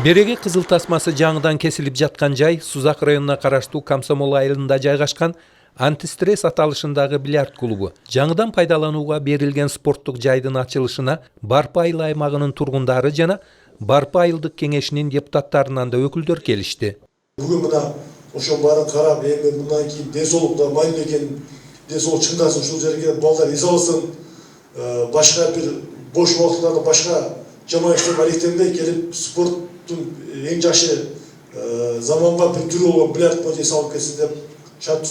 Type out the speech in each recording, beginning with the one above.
Береги кызыл тасмасы жаңыдан кесилип жаткан жай Сузак районуна караштуу Комсомол айылында жайгашкан антистресс аталышындагы бильярд клубу. Жаңыдан пайдаланууга берилген спорттук жайдын ачылышына Барпы айыл аймагынын тургундары жана Барпы айылдык кеңешинин депутаттарынан да өкүлдөр келишти. Бүгүн мына ошол баарын карап, эми мындан кийин ден соолукта майлуу экен, ден соолук чыңдасын, ушул жерге балдар эс алсын, башка бир бош убакыттарда башка жаман иштерге алектенбей келип спорттун эң жакшы заманга бир түрү болгон бильярд боюнча эс алып кетсин деп шарт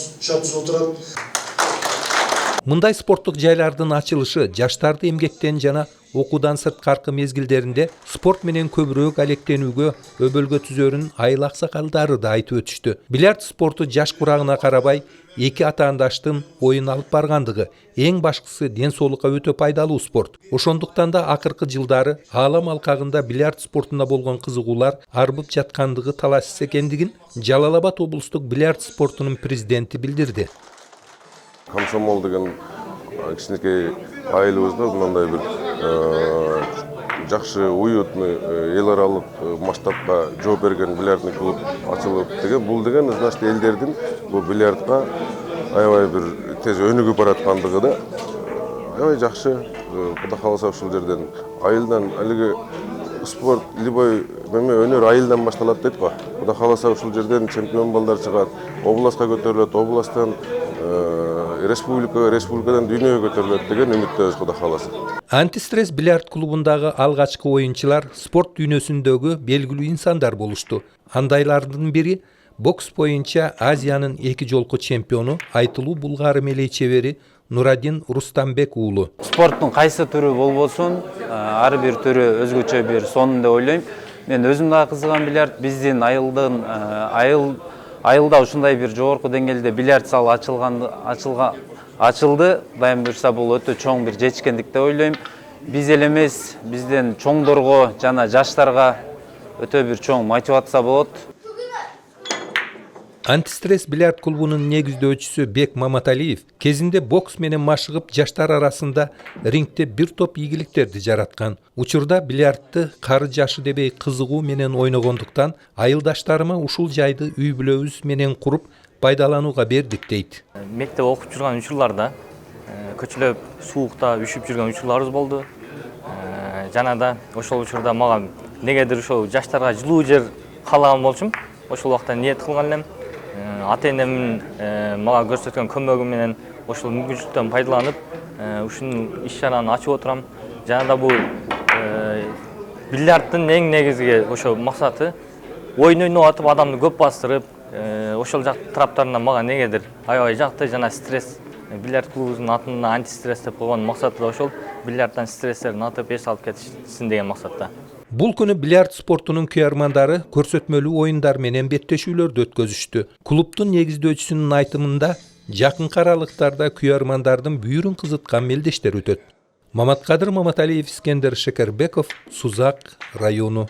түзүп турат. Мындай спорттук жайлардын ачылышы жаштарды эмгектен жана окуудан сырткаркы мезгилдеринде спорт менен көбүрөөк алектенүүгө өбөлгө түзөрүн айыл аксакалдары да айтып өтүштү. Бильярд спорту жаш курагына карабай эки атаандаштын оюн алып баргандыгы, эң башкысы ден соолукка өтө пайдалуу спорт. Ошондуктан да акыркы жылдары аалам алкагында бильярд спортуна болгон кызыгуулар арбып жаткандыгы талашсыз экендигин Жалал Абад облустук бильярд спортунун президенти билдирди. Комсомол деген кичинекей айылыбызда мындай бир жакшы уютный эл аралык масштабка жооп берген бильярдный клуб ачылып деген, бул деген значит элдердин бул бильярдка аябай бир тез өнүгүп бараткандыгы да аябай жакшы. Кудай кааласа ушул жерден айылдан алиги спорт любой өнөр айылдан башталат дейт го. Кудай кааласа ушул жерден чемпион балдар чыгат, областка көтөрүлөт, областтан республикадан дүйнөгө көтөрүлөт деген үмүттөбүз, Кудай кааласа. Антистресс бильярд клубундагы алгачкы оюнчулар спорт дүйнөсүндөгү белгилүү инсандар болушту. Андайлардын бири бокс боюнча Азиянын 2 жолку чемпиону, айтылуу булгары мелей чебери Нурадин Рустамбек уулу. Спорттун кайсы түрү болбосун, ар бир түрү өзгөчө бир сонун деп ойлойм. Мен өзүм да кызыгам бильярд. Биздин айылда ушундай бир жогорку деңгээлде бильярд залы ачылды. Дайым бурса бул өтө чоң бир жетишкендик деп ойлойм. Биз эле эмес, бизден чоңдорго жана жаштарга өтө бир чоң мотивация болот. Антистресс бильярд клубунун негиздөөчүсү Бек Маматалиев кезинде бокс менен машыгып жаштар арасында рингте бир топ ийгиликтерди жараткан. Учурда бильярдты кары жашы дебей кызыгуу менен ойногондуктан айылдаштарыма ушул жайды үй бүлөбүз менен куруп пайдаланууга бердик дейт. Мектеп окуп жүргөн учурларда көчөлөп суукта үшүп жүргөн учурларыбыз болду. Жана да ошол учурда мага негедир ошол жаштарга жылуу жер каалаган болчумун. Ошол убакта ниет кылган элем. Ата-энемдин мага көрсөткөн көмөгү менен ошол мүмкүнчүлүктөн пайдаланып, ушул иш-чараны ачып отурам. Жана да бул бильярдтын эң негизги ошо максаты оюн ойноп атып адамды көп бастырып, ошол жак тараптарынан мага негедир аябай жакты. Жана стресс бильярд клубубуздун атында антистресс деп койгон максаты да ошол, бильярдтан стресстерин атып эс алып кетишсин деген максатта. Бул күнү бильярд спортунун күйөрмандары көрсөтмөлүү оюндар менен беттешүүлөрдү өткөзүштү. Клубтун негиздөөчүсүнүн айтымында жакынкы аралыктарда күйөрмандардын бүйүрүн кызыткан мелдештер өтөт. Маматкадыр Маматалиев, Искендер Шекербеков, Сузак району.